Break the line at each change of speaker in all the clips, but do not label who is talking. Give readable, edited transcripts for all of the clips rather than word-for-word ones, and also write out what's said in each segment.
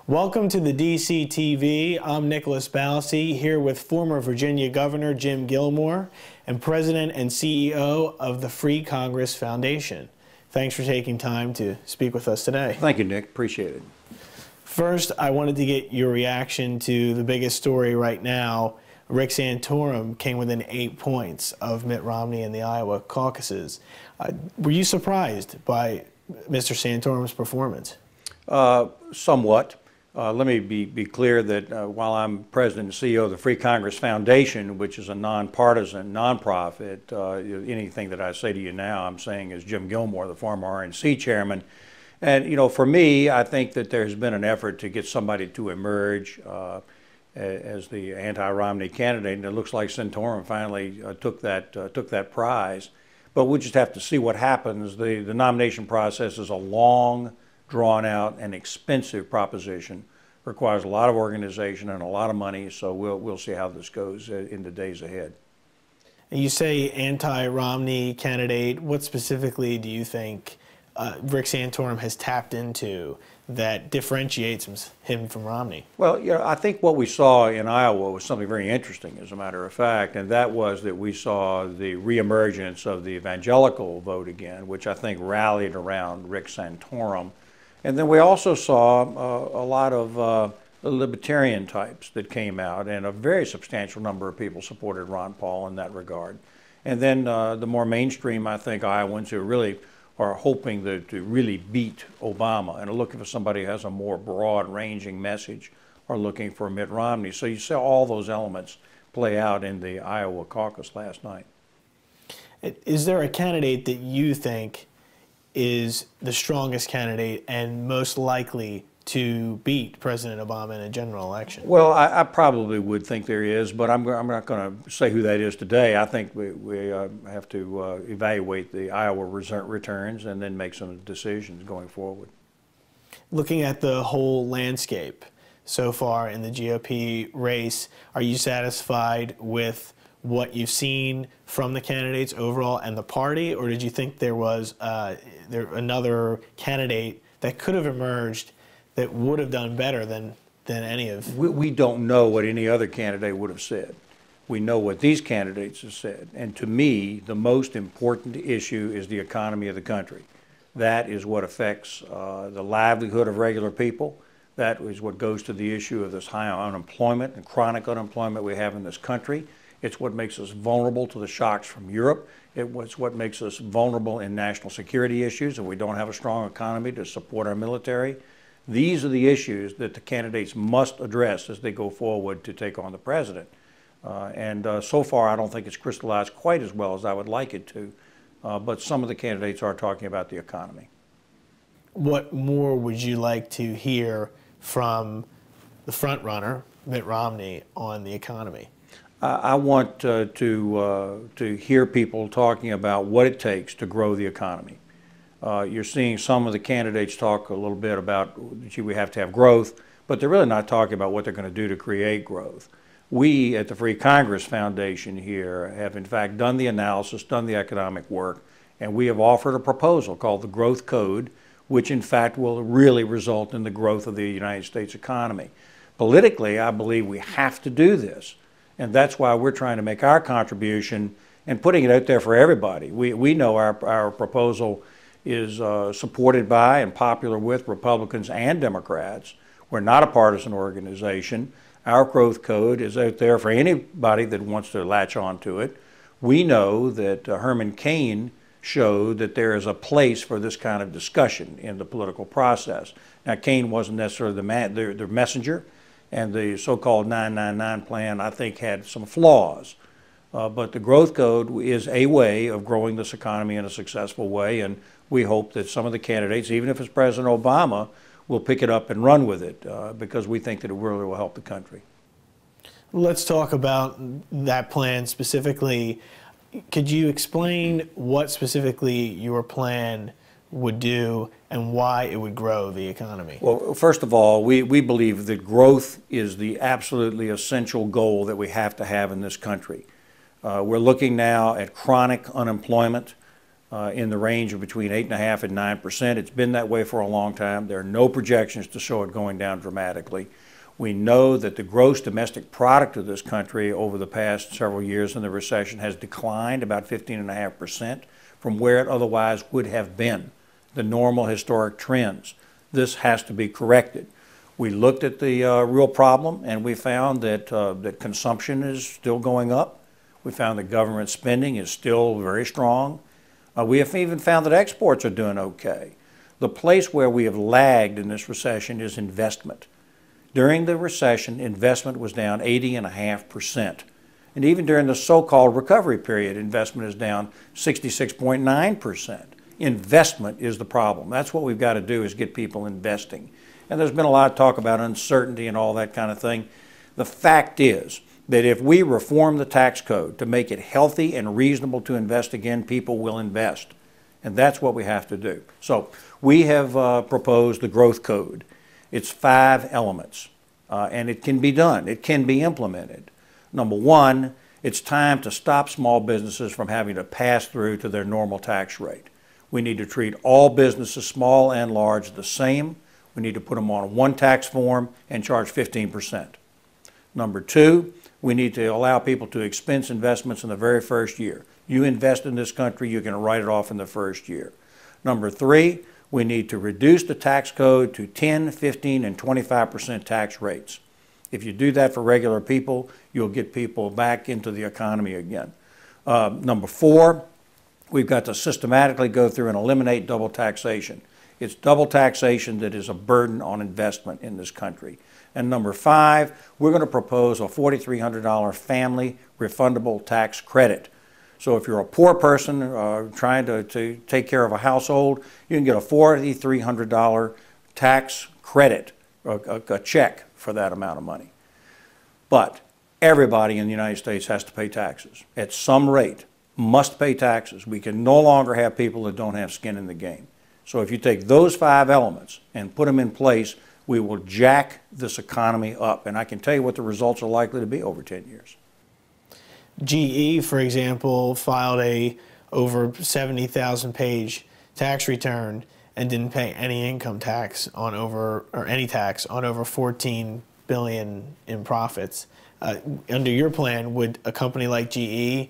Welcome to the DC TV. I'm Nicholas Balsi, here with former Virginia Governor Jim Gilmore and President and CEO of the Free Congress Foundation. Thanks for taking time to speak with us today.
Thank you, Nick. Appreciate it.
First, I wanted to get your reaction to the biggest story right now. Rick Santorum came within 8 points of Mitt Romney in the Iowa caucuses. Were you surprised by Mr. Santorum's performance?
Somewhat. Let me be clear that while I'm President and CEO of the Free Congress Foundation, which is a nonpartisan nonprofit, anything that I say to you now, I'm saying as Jim Gilmore, the former RNC chairman. And, you know, for me, I think that there's been an effort to get somebody to emerge as the anti-Romney candidate, and it looks like Santorum finally took that prize. But we'll just have to see what happens. The nomination process is a long, drawn-out, and expensive proposition. Requires a lot of organization and a lot of money. So we'll see how this goes in the days ahead.
You say anti-Romney candidate. What specifically do you think Rick Santorum has tapped into that differentiates him from Romney?
Well, you know, I think what we saw in Iowa was something very interesting, as a matter of fact, and that was that we saw the reemergence of the evangelical vote again, which I think rallied around Rick Santorum. And then we also saw a lot of libertarian types that came out, and a very substantial number of people supported Ron Paul in that regard. And then the more mainstream, I think, Iowans who really are hoping to really beat Obama and are looking for somebody who has a more broad-ranging message, are looking for Mitt Romney. So you saw all those elements play out in the Iowa caucus last night.
Is there a candidate that you think is the strongest candidate and most likely to beat President Obama in a general election?
Well, I probably would think there is, but I'm not going to say who that is today. I think we have to evaluate the Iowa returns and then make some decisions going forward.
Looking at the whole landscape so far in the GOP race, are you satisfied with what you've seen from the candidates overall and the party, or did you think there was another candidate that could have emerged that would have done better than any of?
We don't know what any other candidate would have said. We know what these candidates have said. And to me, the most important issue is the economy of the country. That is what affects the livelihood of regular people. That is what goes to the issue of this high unemployment and chronic unemployment we have in this country. It's what makes us vulnerable to the shocks from Europe. It's what makes us vulnerable in national security issues, and we don't have a strong economy to support our military. These are the issues that the candidates must address as they go forward to take on the president. So far, I don't think it's crystallized quite as well as I would like it to, but some of the candidates are talking about the economy.
What more would you like to hear from the front runner, Mitt Romney, on the economy?
I want to hear people talking about what it takes to grow the economy. You're seeing some of the candidates talk a little bit about, gee, we have to have growth, but they're really not talking about what they're going to do to create growth. We at the Free Congress Foundation here have in fact done the analysis, done the economic work, and we have offered a proposal called the Growth Code, which in fact will really result in the growth of the United States economy. Politically, I believe we have to do this. And that's why we're trying to make our contribution and putting it out there for everybody. We know our proposal is supported by and popular with Republicans and Democrats. We're not a partisan organization. Our growth code is out there for anybody that wants to latch on to it. We know that Herman Cain showed that there is a place for this kind of discussion in the political process. Now, Cain wasn't necessarily the messenger. And the so-called 999 plan, I think, had some flaws. But the Growth Code is a way of growing this economy in a successful way, and we hope that some of the candidates, even if it's President Obama, will pick it up and run with it because we think that it really will help the country.
Let's talk about that plan specifically. Could you explain what specifically your plan would do and why it would grow the economy?
Well, first of all, we believe that growth is the absolutely essential goal that we have to have in this country. We're looking now at chronic unemployment. in the range of between 8.5% and 9%. It's been that way for a long time. There are no projections to show it going down dramatically. We know that the gross domestic product of this country over the past several years in the recession has declined about 15.5% from where it otherwise would have been, the normal historic trends. This has to be corrected. We looked at the real problem, and we found that, that consumption is still going up. We found that government spending is still very strong. We have even found that exports are doing okay. The place where we have lagged in this recession is investment. During the recession, investment was down 80.5%. And even during the so-called recovery period, investment is down 66.9%. Investment is the problem. That's what we've got to do, is get people investing. And there's been a lot of talk about uncertainty and all that kind of thing. The fact is that if we reform the tax code to make it healthy and reasonable to invest again, people will invest. And that's what we have to do. So we have proposed the growth code. It's 5 elements, and it can be done. It can be implemented. Number one, it's time to stop small businesses from having to pass through to their normal tax rate. We need to treat all businesses, small and large, the same. We need to put them on one tax form and charge 15%. Number two, we need to allow people to expense investments in the very first year. You invest in this country, you can write it off in the first year. Number three, we need to reduce the tax code to 10, 15, and 25% tax rates. If you do that for regular people, you'll get people back into the economy again. Number four, we've got to systematically go through and eliminate double taxation. It's double taxation that is a burden on investment in this country. And number five, we're going to propose a $4,300 family refundable tax credit. So if you're a poor person trying to take care of a household, you can get a $4,300 tax credit, a check for that amount of money. But everybody in the United States has to pay taxes at some rate, must pay taxes. We can no longer have people that don't have skin in the game. So if you take those 5 elements and put them in place, we will jack this economy up. And I can tell you what the results are likely to be over 10 years.
GE, for example, filed a over 70,000 page tax return and didn't pay any income tax on over, or any tax on over 14 billion in profits. Under your plan, would a company like GE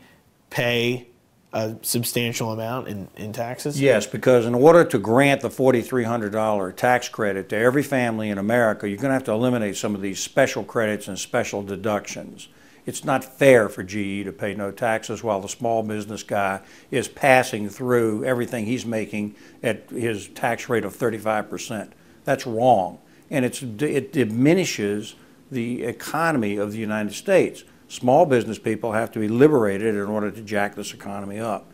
pay a substantial amount in taxes?
Yes, because in order to grant the $4,300 tax credit to every family in America, you're going to have to eliminate some of these special credits and special deductions. It's not fair for GE to pay no taxes while the small business guy is passing through everything he's making at his tax rate of 35%. That's wrong, and it diminishes the economy of the United States. Small business people have to be liberated in order to jack this economy up.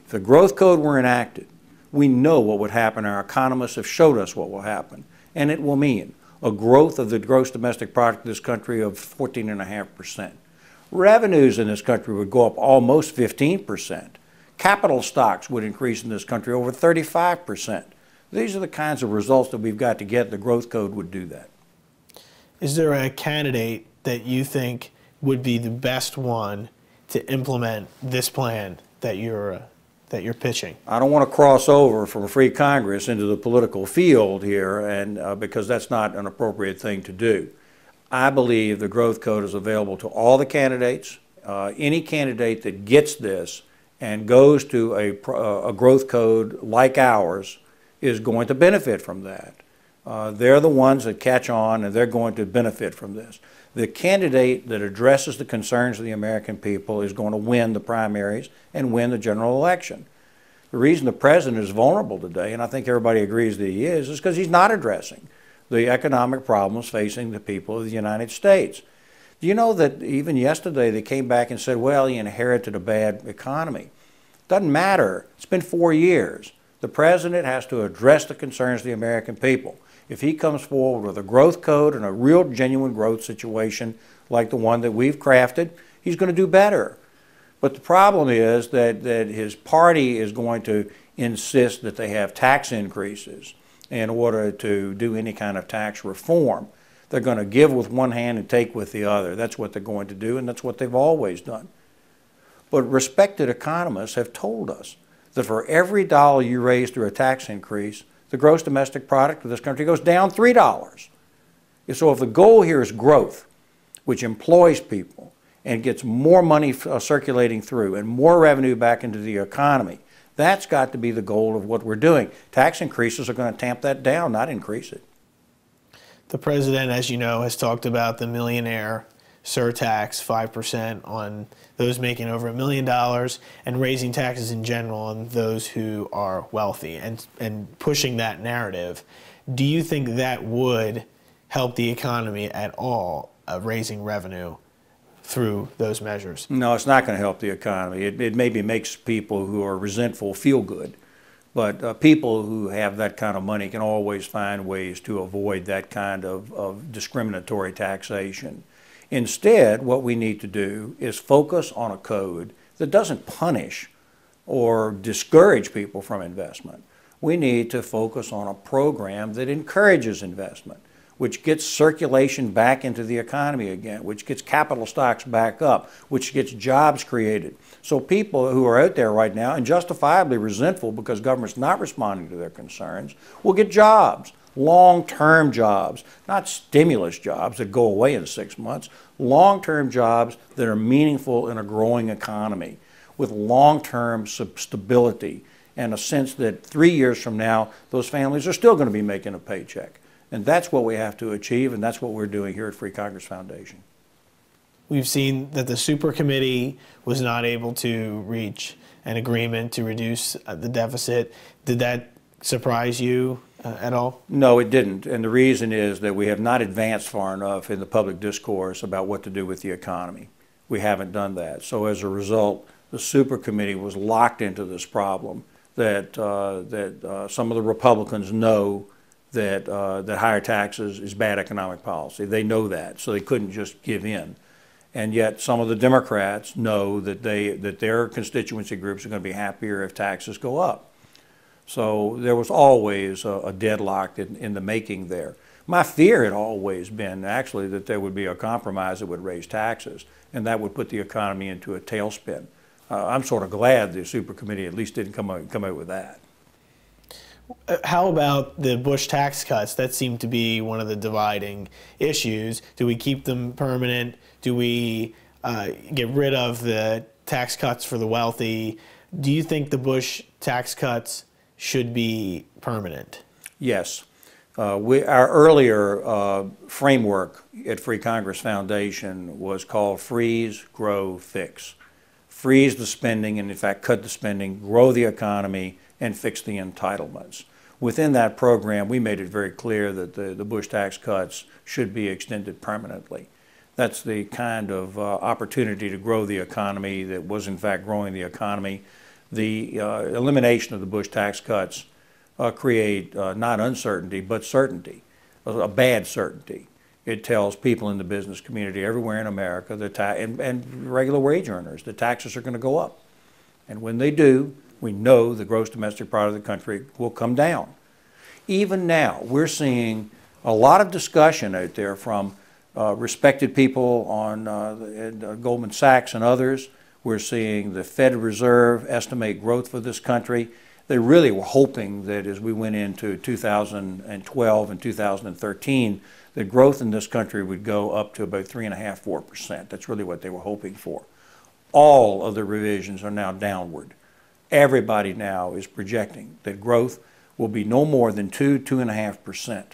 If the growth code were enacted, we know what would happen. Our economists have showed us what will happen, and it will mean a growth of the gross domestic product of this country of 14.5%. Revenues in this country would go up almost 15%. Capital stocks would increase in this country over 35%. These are the kinds of results that we've got to get. The growth code would do that.
Is there a candidate that you think would be the best one to implement this plan that you're pitching?
I don't want to cross over from a free Congress into the political field here, and because that's not an appropriate thing to do. I believe the growth code is available to all the candidates. Any candidate that gets this and goes to a growth code like ours is going to benefit from that. They're the ones that catch on, and they're going to benefit from this. The candidate that addresses the concerns of the American people is going to win the primaries and win the general election. The reason the president is vulnerable today, and I think everybody agrees that he is because he's not addressing the economic problems facing the people of the United States. Do you know that even yesterday they came back and said, well, he inherited a bad economy? Doesn't matter. It's been 4 years. The president has to address the concerns of the American people. If he comes forward with a growth code and a real genuine growth situation like the one that we've crafted, he's going to do better. But the problem is that his party is going to insist that they have tax increases in order to do any kind of tax reform. They're going to give with one hand and take with the other. That's what they're going to do, and that's what they've always done. But respected economists have told us that for every dollar you raise through a tax increase, the gross domestic product of this country goes down $3. And so if the goal here is growth, which employs people and gets more money circulating through and more revenue back into the economy, that's got to be the goal of what we're doing. Tax increases are going to tamp that down, not increase it.
The president, as you know, has talked about the millionaire surtax, 5% on those making over $1 million, and raising taxes in general on those who are wealthy, and pushing that narrative. Do you think that would help the economy at all, raising revenue through those measures?
No, it's not going to help the economy. It maybe makes people who are resentful feel good. But people who have that kind of money can always find ways to avoid that kind of discriminatory taxation. Instead, what we need to do is focus on a code that doesn't punish or discourage people from investment. We need to focus on a program that encourages investment, which gets circulation back into the economy again, which gets capital stocks back up, which gets jobs created. So people who are out there right now and justifiably resentful because government's not responding to their concerns will get jobs, long-term jobs, not stimulus jobs that go away in 6 months, long-term jobs that are meaningful in a growing economy with long-term stability and a sense that 3 years from now, those families are still going to be making a paycheck. And that's what we have to achieve, and that's what we're doing here at Free Congress Foundation.
We've seen that the super committee was not able to reach an agreement to reduce the deficit. Did that surprise you at all?
No, it didn't. And the reason is that we have not advanced far enough in the public discourse about what to do with the economy. We haven't done that. So as a result, the super committee was locked into this problem that some of the Republicans know that higher taxes is bad economic policy. They know that, so they couldn't just give in. And yet some of the Democrats know that their constituency groups are going to be happier if taxes go up. So there was always a deadlock in the making there. My fear had always been actually that there would be a compromise that would raise taxes, and that would put the economy into a tailspin. I'm sort of glad the super committee at least didn't come out with that.
How about the Bush tax cuts? That seemed to be one of the dividing issues. Do we keep them permanent? Do we get rid of the tax cuts for the wealthy? Do you think the Bush tax cuts should be permanent?
Yes. Our earlier framework at Free Congress Foundation was called Freeze, Grow, Fix. Freeze the spending and, in fact, cut the spending, grow the economy, and fix the entitlements. Within that program, we made it very clear that the Bush tax cuts should be extended permanently. That's the kind of opportunity to grow the economy that was, in fact, growing the economy. The elimination of the Bush tax cuts create not uncertainty, but certainty, a bad certainty. It tells people in the business community everywhere in America that and regular wage earners that taxes are going to go up. And when they do, we know the gross domestic product of the country will come down. Even now, we're seeing a lot of discussion out there from respected people on Goldman Sachs and others. We're seeing the Fed Reserve estimate growth for this country. They really were hoping that as we went into 2012 and 2013, the growth in this country would go up to about 3.5%, 4%. That's really what they were hoping for. All of the revisions are now downward. Everybody now is projecting that growth will be no more than 2.5%.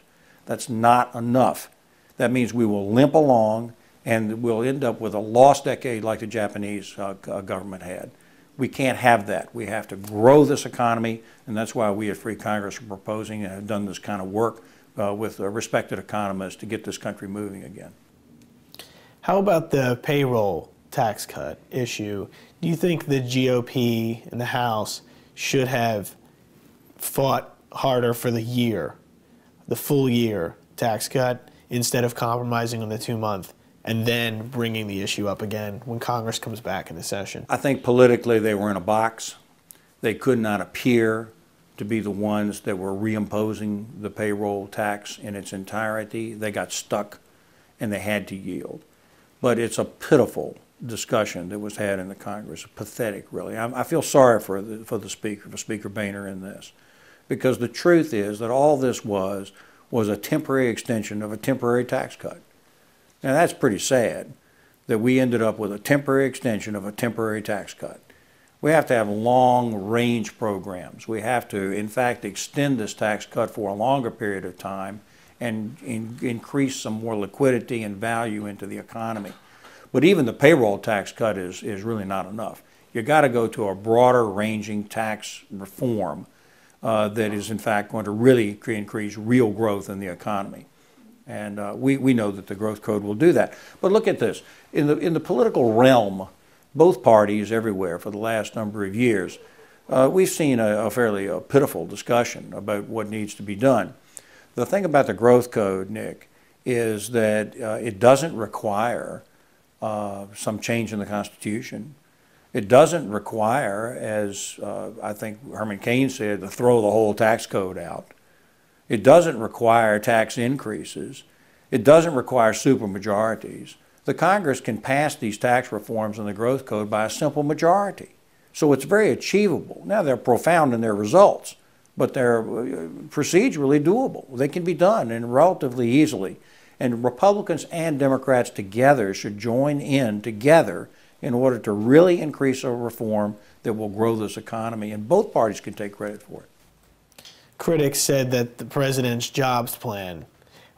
That's not enough. That means we will limp along and we'll end up with a lost decade like the Japanese government had. We can't have that. We have to grow this economy, and that's why we at Free Congress are proposing and have done this kind of work with respected economists to get this country moving again.
How about the payroll tax cut issue? Do you think the GOP in the House should have fought harder for the full year tax cut, instead of compromising on the 2-month and then bringing the issue up again when Congress comes back into session?
I think politically they were in a box. They could not appear to be the ones that were reimposing the payroll tax in its entirety. They got stuck and they had to yield. But it's a pitiful discussion that was had in the Congress. Pathetic, really. I feel sorry for the Speaker, for Speaker Boehner in this, because the truth is that all this was a temporary extension of a temporary tax cut. Now that's pretty sad that we ended up with a temporary extension of a temporary tax cut. We have to have long-range programs. We have to, in fact, extend this tax cut for a longer period of time and increase some more liquidity and value into the economy. But even the payroll tax cut is really not enough. You got to go to a broader ranging tax reform that is in fact going to really increase real growth in the economy. And we know that the growth code will do that. But look at this. In the political realm, both parties everywhere for the last number of years, we've seen a fairly pitiful discussion about what needs to be done. The thing about the growth code, Nick, is that it doesn't require some change in the Constitution. It doesn't require, as I think Herman Cain said, to throw the whole tax code out. It doesn't require tax increases. It doesn't require supermajorities. The Congress can pass these tax reforms in the growth code by a simple majority. So it's very achievable. Now, they're profound in their results, but they're procedurally doable. They can be done and relatively easily. And Republicans and Democrats together should join in together in order to really increase a reform that will grow this economy, and both parties can take credit for it.
Critics said that the president's jobs plan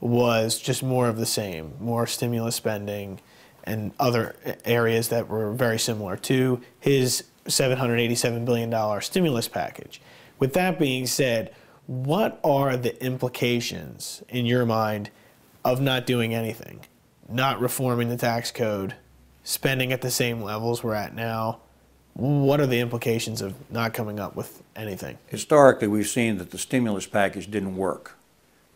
was just more of the same, more stimulus spending and other areas that were very similar to his $787 billion stimulus package. With that being said, what are the implications, in your mind, of not doing anything, not reforming the tax code, spending at the same levels we're at now? What are the implications of not coming up with anything?
Historically, we've seen that the stimulus package didn't work.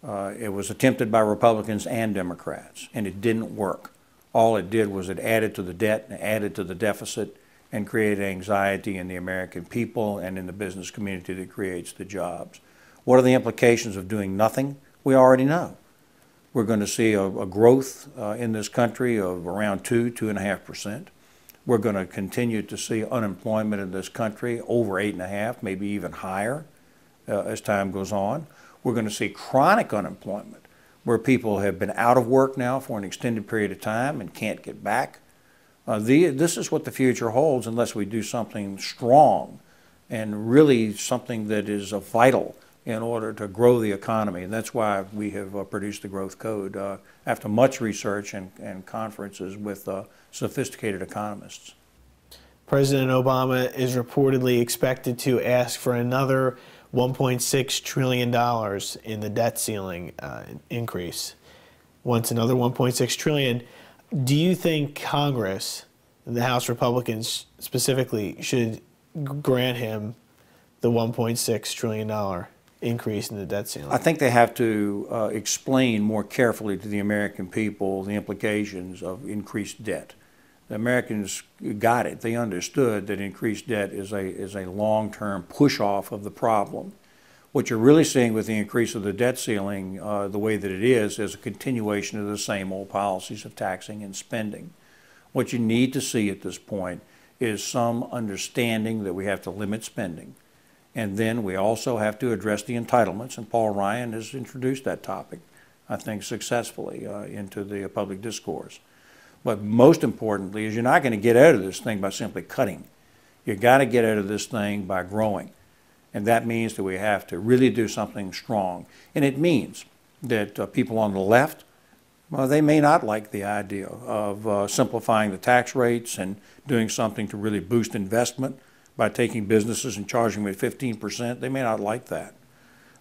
It was attempted by Republicans and Democrats, and it didn't work. All it did was it added to the debt and added to the deficit and created anxiety in the American people and in the business community that creates the jobs. What are the implications of doing nothing? We already know. We're going to see a growth in this country of around 2.5%. We're going to continue to see unemployment in this country over 8.5%, maybe even higher as time goes on. We're going to see chronic unemployment, where people have been out of work now for an extended period of time and can't get back. This is what the future holds unless we do something strong and really something that is vital in order to grow the economy. And that's why we have produced the Growth Code after much research and conferences with sophisticated economists.
President Obama is reportedly expected to ask for another $1.6 trillion in the debt ceiling increase. Once another $1.6 trillion, do you think Congress, the House Republicans specifically, should grant him the $1.6 trillion increase in the debt ceiling?
I think they have to explain more carefully to the American people the implications of increased debt. The Americans got it. They understood that increased debt is a long-term push-off of the problem. What you're really seeing with the increase of the debt ceiling, the way that it is a continuation of the same old policies of taxing and spending. What you need to see at this point is some understanding that we have to limit spending. And then we also have to address the entitlements, and Paul Ryan has introduced that topic, I think, successfully into the public discourse. But most importantly is you're not going to get out of this thing by simply cutting. You've got to get out of this thing by growing. And that means that we have to really do something strong. And it means that people on the left, well, they may not like the idea of simplifying the tax rates and doing something to really boost investment by taking businesses and charging them at 15%. They may not like that.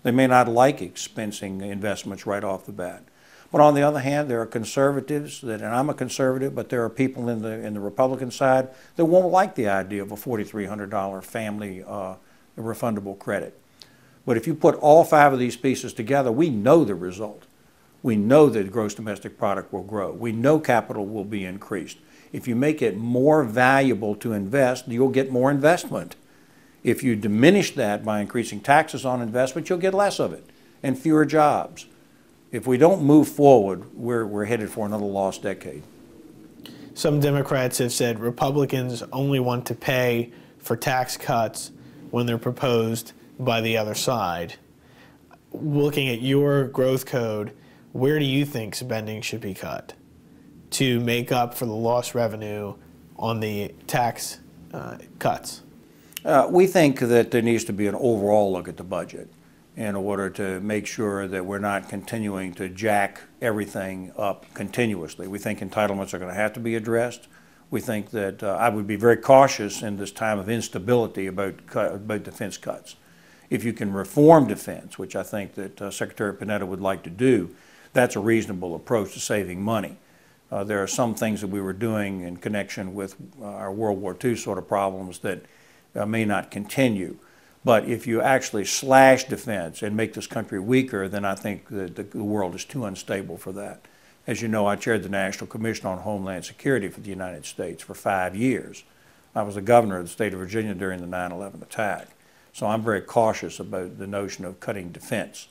They may not like expensing investments right off the bat. But on the other hand, there are conservatives, and I'm a conservative, but there are people in the Republican side that won't like the idea of a $4,300 family refundable credit. But if you put all 5 of these pieces together, we know the result. We know that gross domestic product will grow. We know capital will be increased. If you make it more valuable to invest, you'll get more investment. If you diminish that by increasing taxes on investment, you'll get less of it and fewer jobs. If we don't move forward, we're headed for another lost decade.
some Democrats have said Republicans only want to pay for tax cuts when they're proposed by the other side. Looking at your growth code, where do you think spending should be cut to make up for the lost revenue on the tax cuts?
We think that there needs to be an overall look at the budget in order to make sure that we're not continuing to jack everything up continuously. We think entitlements are going to have to be addressed. We think that I would be very cautious in this time of instability about defense cuts. If you can reform defense, which I think that Secretary Panetta would like to do, that's a reasonable approach to saving money. There are some things that we were doing in connection with our World War II sort of problems that may not continue. But if you actually slash defense and make this country weaker, then I think that the world is too unstable for that. As you know, I chaired the National Commission on Homeland Security for the United States for 5 years. I was the governor of the state of Virginia during the 9/11 attack. So I'm very cautious about the notion of cutting defense.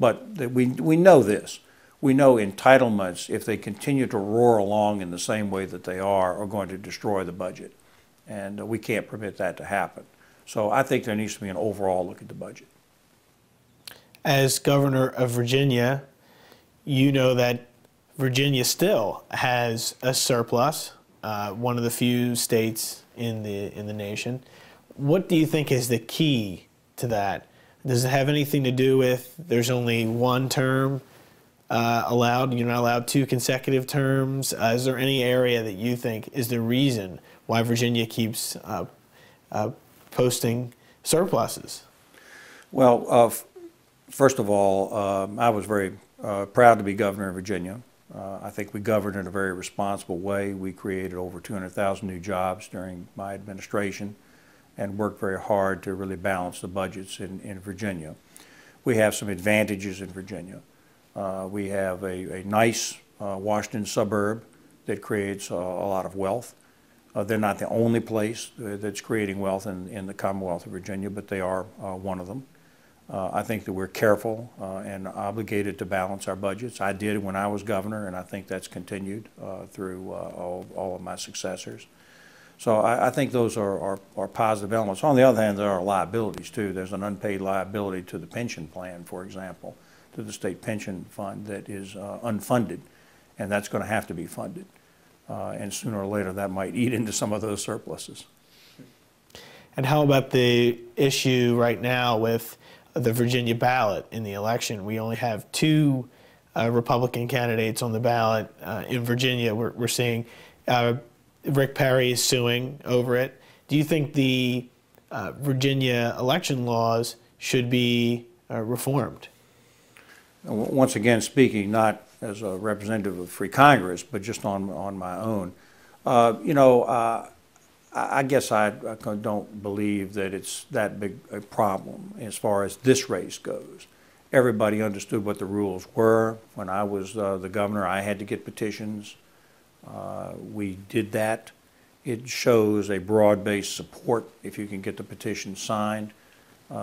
But we know this. We know entitlements, if they continue to roar along in the same way that they are going to destroy the budget. And we can't permit that to happen. So I think there needs to be an overall look at the budget.
As governor of Virginia, you know that Virginia still has a surplus, one of the few states in the nation. What do you think is the key to that? Does it have anything to do with there's only one term allowed? You're not allowed 2 consecutive terms? Is there any area that you think is the reason why Virginia keeps posting surpluses?
Well, first of all, I was very proud to be governor of Virginia. I think we governed in a very responsible way. We created over 200,000 new jobs during my administration and worked very hard to really balance the budgets in Virginia. We have some advantages in Virginia. We have a nice Washington suburb that creates a lot of wealth. They're not the only place that's creating wealth in the Commonwealth of Virginia, but they are one of them. I think that we're careful and obligated to balance our budgets. I did when I was governor, and I think that's continued through all of my successors. So I think those are positive elements. On the other hand, there are liabilities too. There's an unpaid liability to the pension plan, for example, to the state pension fund that is unfunded, and that's going to have to be funded. And sooner or later that might eat into some of those surpluses.
And how about the issue right now with the Virginia ballot in the election? We only have 2 Republican candidates on the ballot in Virginia. We're seeing Rick Perry is suing over it. Do you think the Virginia election laws should be reformed?
Once again, speaking not as a representative of Free Congress, but just on my own, I guess I don't believe that it's that big a problem as far as this race goes. Everybody understood what the rules were. When I was the governor, I had to get petitions. We did that. It shows a broad-based support if you can get the petition signed.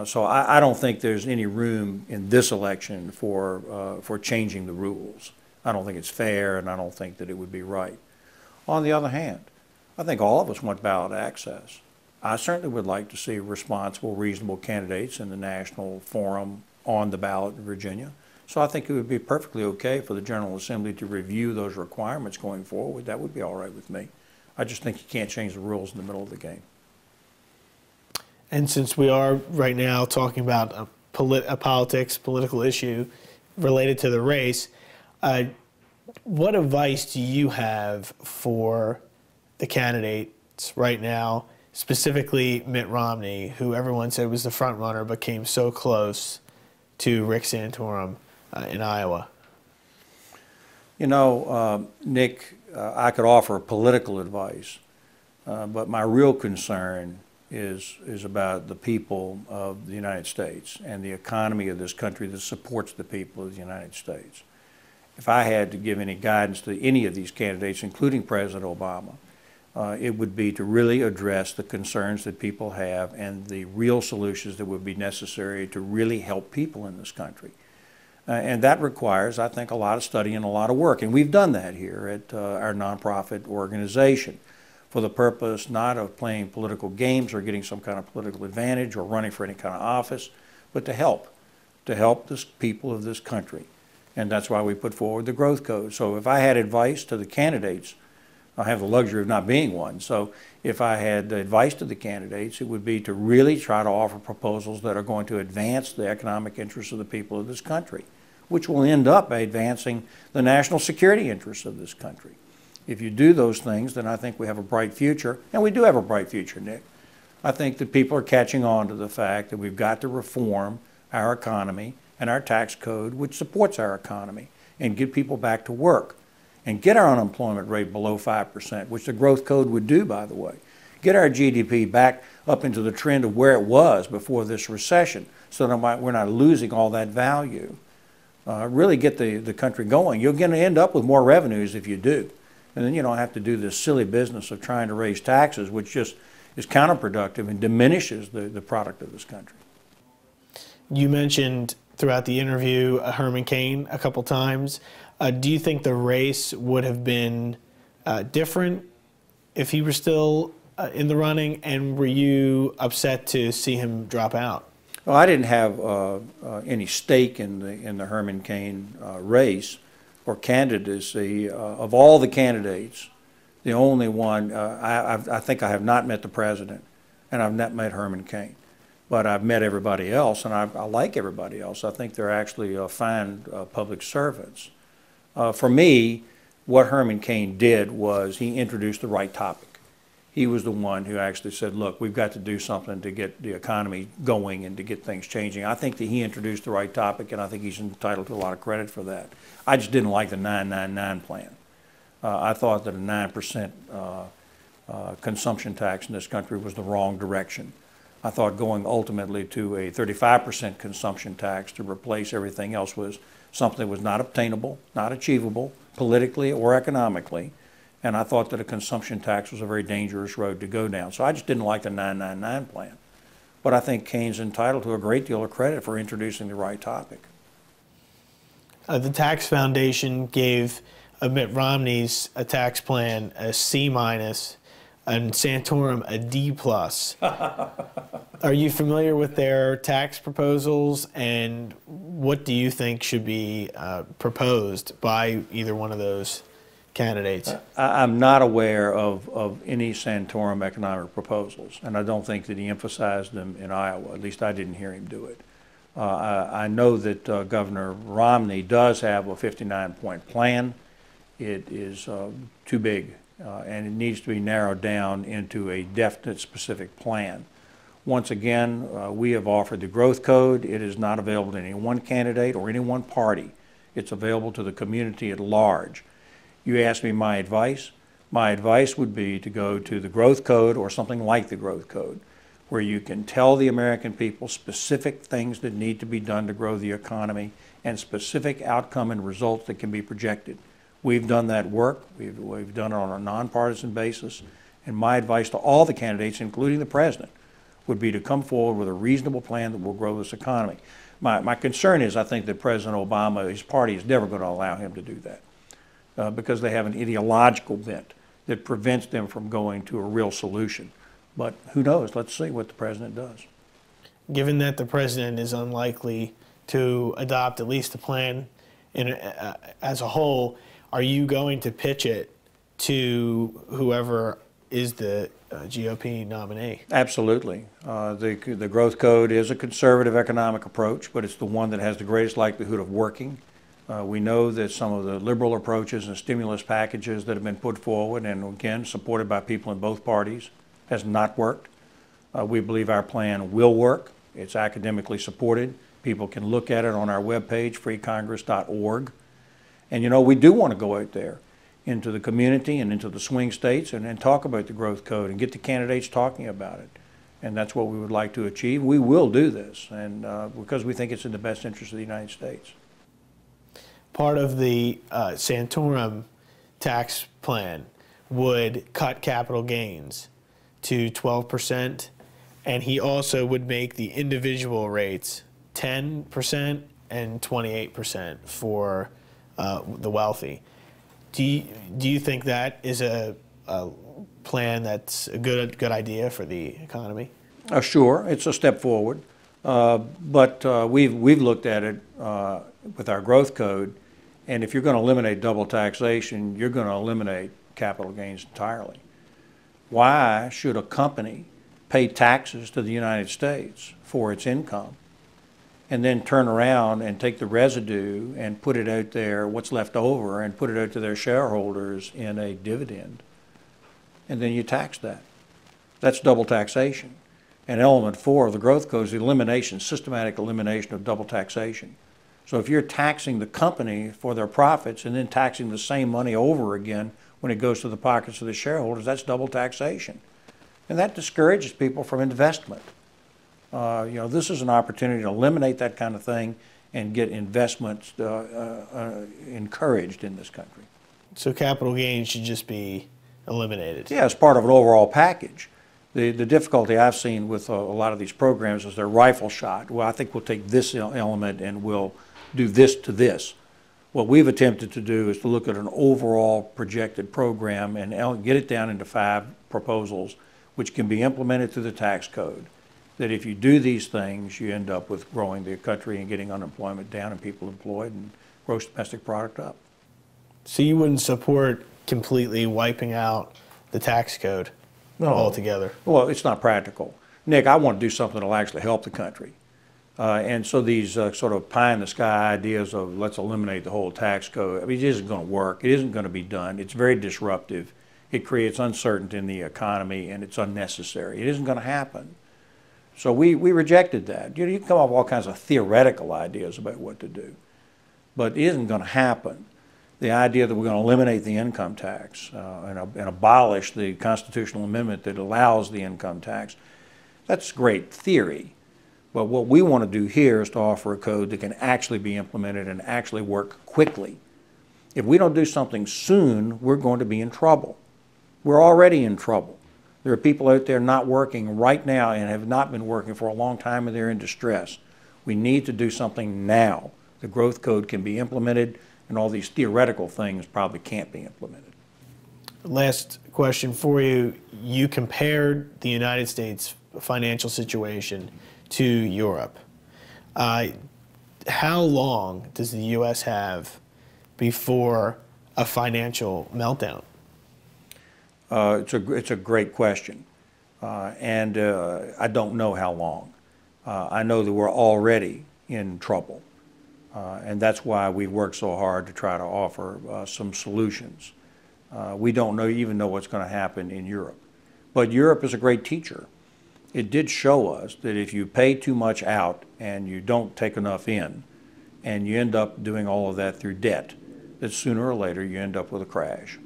So I don't think there's any room in this election for changing the rules. I don't think it's fair, and I don't think that it would be right. On the other hand, I think all of us want ballot access. I certainly would like to see responsible, reasonable candidates in the national forum on the ballot in Virginia. So I think it would be perfectly okay for the General Assembly to review those requirements going forward. That would be all right with me. I just think you can't change the rules in the middle of the game.
And since we are right now talking about a political issue related to the race, what advice do you have for the candidates right now, specifically Mitt Romney, who everyone said was the front runner but came so close to Rick Santorum in Iowa?
You know, Nick, I could offer political advice, but my real concern is about the people of the United States and the economy of this country that supports the people of the United States. If I had to give any guidance to any of these candidates, including President Obama, it would be to really address the concerns that people have and the real solutions that would be necessary to really help people in this country. And that requires, I think, a lot of study and a lot of work. And we've done that here at our nonprofit organization for the purpose not of playing political games or getting some kind of political advantage or running for any kind of office, but to help the people of this country. And that's why we put forward the growth code. So if I had advice to the candidates, I have the luxury of not being one. So if I had advice to the candidates, it would be to really try to offer proposals that are going to advance the economic interests of the people of this country, which will end up by advancing the national security interests of this country. If you do those things, then I think we have a bright future, and we do have a bright future, Nick. I think that people are catching on to the fact that we've got to reform our economy and our tax code, which supports our economy, and get people back to work, and get our unemployment rate below 5%, which the growth code would do, by the way. Get our GDP back up into the trend of where it was before this recession, so that we're not losing all that value. Really get the country going. You're going to end up with more revenues if you do. And then you don't have to do this silly business of trying to raise taxes, which just is counterproductive and diminishes the product of this country.
You mentioned throughout the interview Herman Cain a couple times. Do you think the race would have been different if he were still in the running, and were you upset to see him drop out?
Well, I didn't have any stake in the Herman Cain race or candidacy. Of all the candidates, the only one, I think I have not met the president, and I've not met Herman Cain. But I've met everybody else, and I like everybody else. I think they're actually fine public servants. For me, what Herman Cain did was he introduced the right topic. He was the one who actually said, look, we've got to do something to get the economy going and to get things changing. I think that he introduced the right topic, and I think he's entitled to a lot of credit for that. I just didn't like the 999 plan. I thought that a 9% consumption tax in this country was the wrong direction. I thought going ultimately to a 35% consumption tax to replace everything else was something that was not obtainable, not achievable, politically or economically. And I thought that a consumption tax was a very dangerous road to go down. So I just didn't like the 999 plan. But I think Cain's entitled to a great deal of credit for introducing the right topic.
The Tax Foundation gave Mitt Romney's tax plan a C-, and Santorum a D+. Are you familiar with their tax proposals, and what do you think should be proposed by either one of those candidates?
I'm not aware of any Santorum economic proposals, and I don't think that he emphasized them in Iowa. At least I didn't hear him do it. I know that Governor Romney does have a 59-point plan. It is too big. And it needs to be narrowed down into a definite, specific plan. Once again, we have offered the growth code. It is not available to any one candidate or any one party. It's available to the community at large. You asked me my advice. My advice would be to go to the growth code or something like the growth code, where you can tell the American people specific things that need to be done to grow the economy and specific outcome and results that can be projected. We've done that work. We've done it on a nonpartisan basis. And my advice to all the candidates, including the president, would be to come forward with a reasonable plan that will grow this economy. My concern is I think that President Obama, his party, is never going to allow him to do that because they have an ideological bent that prevents them from going to a real solution. But who knows? Let's see what the president does.
Given that the president is unlikely to adopt at least a plan as a whole, are you going to pitch it to whoever is the GOP nominee?
Absolutely. The growth code is a conservative economic approach, but it's the one that has the greatest likelihood of working. We know that some of the liberal approaches and stimulus packages that have been put forward, and again, supported by people in both parties, has not worked. We believe our plan will work. It's academically supported. People can look at it on our webpage, freecongress.org. And you know, we do want to go out there into the community and into the swing states and talk about the growth code and get the candidates talking about it. And that's what we would like to achieve. We will do this, and because we think it's in the best interest of the United States.
Part of the Santorum tax plan would cut capital gains to 12%, and he also would make the individual rates 10% and 28% for the wealthy. Do you think that is a plan that's a good idea for the economy?
Sure, it's a step forward, but we've looked at it with our growth code, and if you're going to eliminate double taxation, you're going to eliminate capital gains entirely. Why should a company pay taxes to the United States for its income and then turn around and take the residue and put it out there, what's left over, and put it out to their shareholders in a dividend? And then you tax that. That's double taxation. And element 4 of the growth code is the elimination, systematic elimination of double taxation. So if you're taxing the company for their profits and then taxing the same money over again when it goes to the pockets of the shareholders, that's double taxation. And that discourages people from investment. This is an opportunity to eliminate that kind of thing and get investments encouraged in this country.
So capital gains should just be eliminated?
Yeah, as part of an overall package. The difficulty I've seen with a lot of these programs is they're rifle shot. Well, I think we'll take this element and we'll do this to this. What we've attempted to do is to look at an overall projected program and get it down into 5 proposals which can be implemented through the tax code. That if you do these things, you end up with growing the country and getting unemployment down and people employed and gross domestic product up.
So you wouldn't support completely wiping out the tax code altogether?
Well, it's not practical. Nick, I want to do something that will actually help the country. And so these sort of pie-in-the-sky ideas of let's eliminate the whole tax code, I mean, it isn't going to work. It isn't going to be done. It's very disruptive. It creates uncertainty in the economy, and it's unnecessary. It isn't going to happen. So we rejected that. You can come up with all kinds of theoretical ideas about what to do, but it isn't going to happen. The idea that we're going to eliminate the income tax and abolish the constitutional amendment that allows the income tax, that's great theory. But what we want to do here is to offer a code that can actually be implemented and actually work quickly. If we don't do something soon, we're going to be in trouble. We're already in trouble. There are people out there not working right now and have not been working for a long time, and they're in distress. We need to do something now. The growth code can be implemented, and all these theoretical things probably can't be implemented.
Last question for you. You compared the United States financial situation to Europe. How long does the U.S. have before a financial meltdown?
It's a great question, and I don't know how long. I know that we're already in trouble, and that's why we work so hard to try to offer some solutions. We don't even know what's going to happen in Europe, but Europe is a great teacher. It did show us that if you pay too much out and you don't take enough in, and you end up doing all of that through debt, that sooner or later you end up with a crash.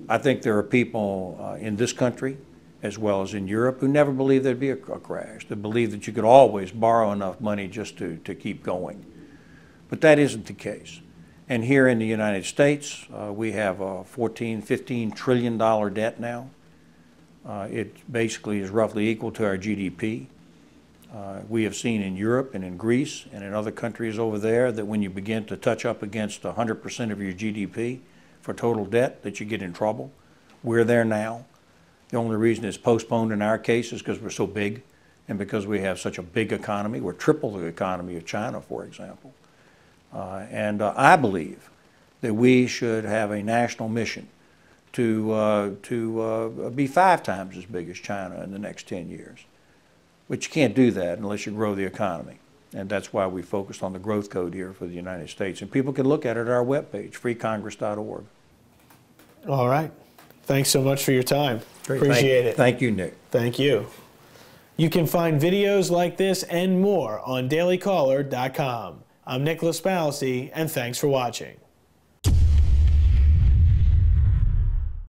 I think there are people in this country as well as in Europe who never believed there'd be a crash, that believe that you could always borrow enough money just to keep going. But that isn't the case. And here in the United States, we have a $14, $15 trillion debt now. It basically is roughly equal to our GDP. We have seen in Europe and in Greece and in other countries over there that when you begin to touch up against 100% of your GDP for total debt, that you get in trouble. We're there now. The only reason it's postponed in our case is because we're so big and because we have such a big economy. We're triple the economy of China, for example. And I believe that we should have a national mission to be 5 times as big as China in the next 10 years. But you can't do that unless you grow the economy. And that's why we focused on the growth code here for the United States. And people can look at it at our webpage, freecongress.org.
All right. Thanks so much for your time.
Great.
Appreciate it.
Thank you, Nick.
Thank you. You can find videos like this and more on dailycaller.com. I'm Nicholas Palissy, and thanks for watching.